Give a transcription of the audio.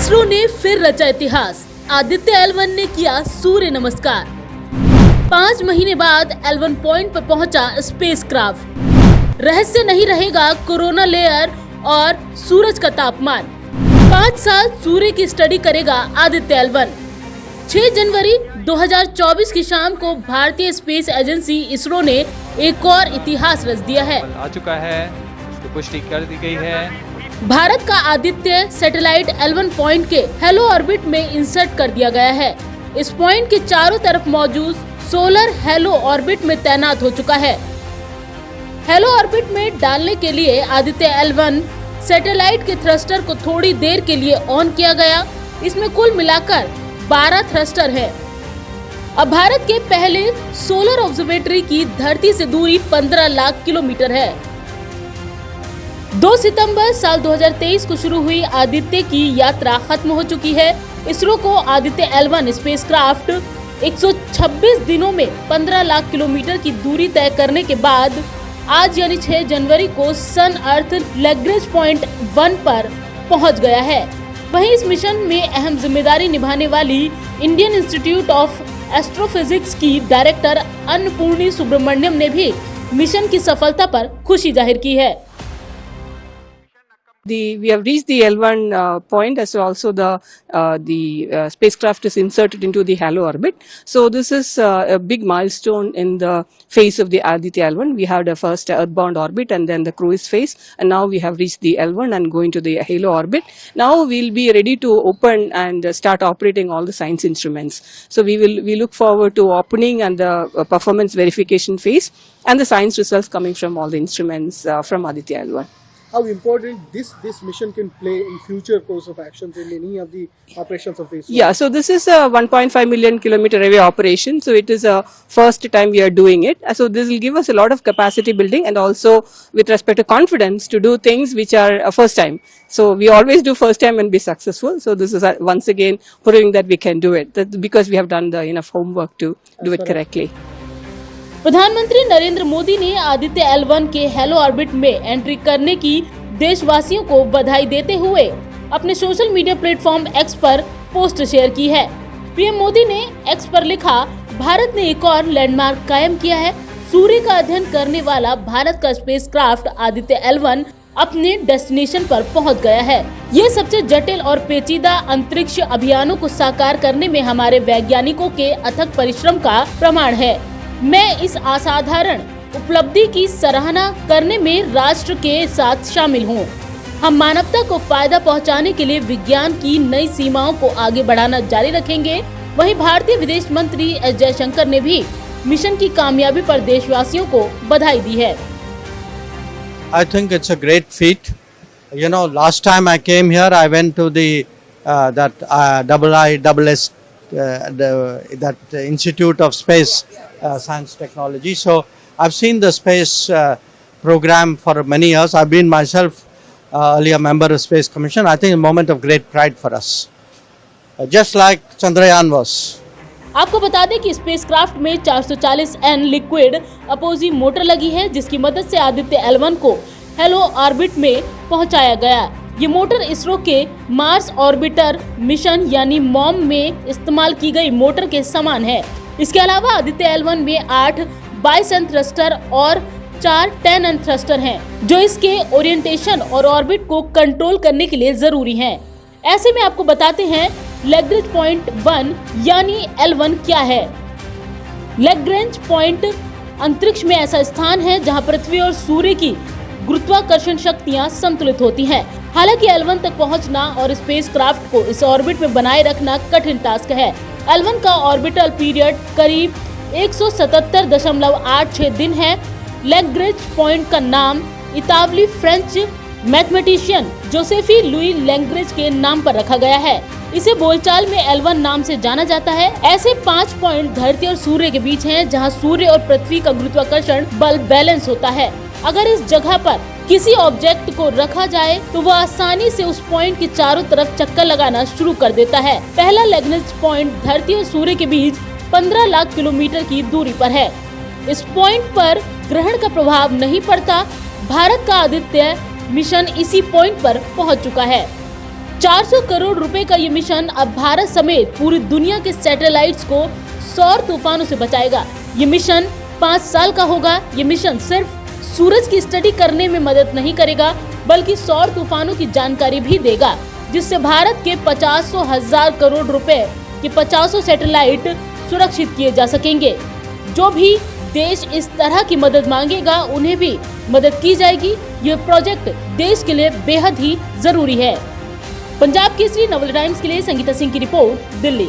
इसरो ने फिर रचा इतिहास, आदित्य L1 ने किया सूर्य नमस्कार। 5 महीने बाद L1 पॉइंट पर पहुंचा स्पेसक्राफ्ट। रहस्य नहीं रहेगा कोरोना लेयर और सूरज का तापमान। 5 साल सूर्य की स्टडी करेगा आदित्य L1। 6 जनवरी 2024 की शाम को भारतीय स्पेस एजेंसी इसरो ने एक और इतिहास रच दिया है। आ चुका है, उसकी पुष्टि कर दी गई है। भारत का आदित्य सैटेलाइट L1 पॉइंट के हेलो ऑर्बिट में इंसर्ट कर दिया गया है। इस पॉइंट के चारों तरफ मौजूद सोलर हेलो ऑर्बिट में तैनात हो चुका है। हेलो ऑर्बिट में डालने के लिए आदित्य L1 सैटेलाइट के थ्रस्टर को थोड़ी देर के लिए ऑन किया गया। इसमें कुल मिलाकर 12 थ्रस्टर है। अब भारत के पहले सोलर ऑब्जर्वेटरी की धरती से दूरी 15 लाख किलोमीटर है। 2 सितंबर साल 2023 को शुरू हुई आदित्य की यात्रा खत्म हो चुकी है। इसरो को आदित्य L1 स्पेसक्राफ्ट 126 दिनों में 15 लाख किलोमीटर की दूरी तय करने के बाद आज यानी 6 जनवरी को सन अर्थ लैग्रेंज पॉइंट 1 पर पहुंच गया है। वहीं इस मिशन में अहम जिम्मेदारी निभाने वाली इंडियन इंस्टीट्यूट ऑफ एस्ट्रोफिजिक्स की डायरेक्टर अन्नपूर्णी सुब्रमण्यम ने भी मिशन की सफलता पर खुशी जाहिर की है। We have reached the L1 point, as also the spacecraft is inserted into the halo orbit. So this is a big milestone in the phase of the Aditya L1. We had a first earthbound orbit and then the cruise phase, and now we have reached the L1 and going to the halo orbit. Now we'll be ready to open and start operating all the science instruments. So we look forward to opening and the performance verification phase and the science results coming from all the instruments from Aditya L1. How important this mission can play in future course of actions in any of the operations of this? Yeah, so this is a 1.5 million kilometer away operation. So it is a first time we are doing it. So this will give us a lot of capacity building and also with respect to confidence to do things which are a first time. So we always do first time and be successful. So this is once again proving that we can do it because we have done the enough homework to do it correctly. प्रधानमंत्री नरेंद्र मोदी ने Aditya L1 के hello orbit में entry करने की देशवासियों को बधाई देते हुए अपने सोशल मीडिया प्लेटफॉर्म X पर पोस्ट शेयर की है। पीएम मोदी ने X पर लिखा, भारत ने एक और लैंडमार्क कायम किया है। सूर्य का अध्ययन करने वाला भारत का स्पेसक्राफ्ट आदित्य L1 अपने डेस्टिनेशन पर पहुंच गया है। ये सबसे जटिल और पेचीदा अंतरिक्ष अभियानों को साकार करने में हमारे वैज्ञानिकों के अथक परिश्रम का प्रमाण है। मैं इस असाधारण उपलब्धि की सराहना करने में राष्ट्र के साथ शामिल हूँ। हम मानवता को फायदा पहुँचाने के लिए विज्ञान की नई सीमाओं को आगे बढ़ाना जारी रखेंगे। वहीं भारतीय विदेश मंत्री एस जयशंकर ने भी मिशन की कामयाबी पर देशवासियों को बधाई दी है। I think it's a great feat. You know, last time I came here, I went to the IISS, that Institute of Space Science Technology. So I've seen the space program for many years. I've been myself earlier member of Space Commission. I think a moment of great pride for us, just like Chandrayaan was. आपको बता दें कि spacecraft में 440N liquid apogee motor लगी है, जिसकी मदद से आदित्य L1 को हेलो ऑर्बिट में पहुंचाया गया। ये मोटर इसरो के मार्स ऑर्बिटर मिशन यानी मॉम में इस्तेमाल की गई मोटर के समान है। इसके अलावा आदित्य L1 में 8 22N थ्रस्टर और 4 10N थ्रस्टर हैं, जो इसके ओरिएंटेशन और ऑर्बिट को कंट्रोल करने के लिए जरूरी हैं। ऐसे में आपको बताते हैं लैग्रेंज पॉइंट 1 यानी L1 क्या है। लैग्रेंज पॉइंट अंतरिक्ष में ऐसा स्थान है जहां पृथ्वी और सूर्य की गुरुत्वाकर्षण शक्तियां संतुलित होती हैं। हालांकि L1 तक पहुंचना और स्पेसक्राफ्ट को इस ऑर्बिट में बनाए रखना कठिन टास्क है। L1 का ऑर्बिटल पीरियड करीब 177.86 दिन है। लैग्रेंज पॉइंट का नाम इतालवी फ्रेंच मैथमेटिशियन जोसेफी लुई लैग्रेंज के नाम पर रखा गया है। इसे बोलचाल में L1 नाम से जाना जाता है। ऐसे 5 पॉइंट धरती और सूर्य के बीच हैं, जहां सूर्य और पृथ्वी का गुरुत्वाकर्षण बल बैलेंस होता है। अगर इस जगह पर किसी ऑब्जेक्ट को रखा जाए तो वह आसानी से उस पॉइंट के चारों तरफ चक्कर लगाना शुरू कर देता है। पहला लैग्रेंज पॉइंट धरती और सूर्य के बीच 15 लाख किलोमीटर की दूरी पर है। इस पॉइंट पर ग्रहण का प्रभाव नहीं पड़ता। भारत का आदित्य मिशन इसी पॉइंट पर पहुंच चुका है। 400 करोड़ रुपए का ये मिशन अब भारत समेत पूरी दुनिया के सैटेलाइट्स को सौर तूफानों से बचाएगा। ये मिशन 5 साल का होगा। ये मिशन सिर्फ सूरज की स्टडी करने में मदद नहीं करेगा, बल्कि सौर तूफानों की जानकारी भी देगा, जिससे भारत के 50,000 करोड़ रुपए के 50 सैटेलाइट सुरक्षित किए जा सकेंगे। जो भी देश इस तरह की मदद मांगेगा, उन्हें भी मदद की जाएगी। ये प्रोजेक्ट देश के लिए बेहद ही जरूरी है। पंजाब केसरी नवल टाइम्स के लिए संगीता सिंह की रिपोर्ट, दिल्ली।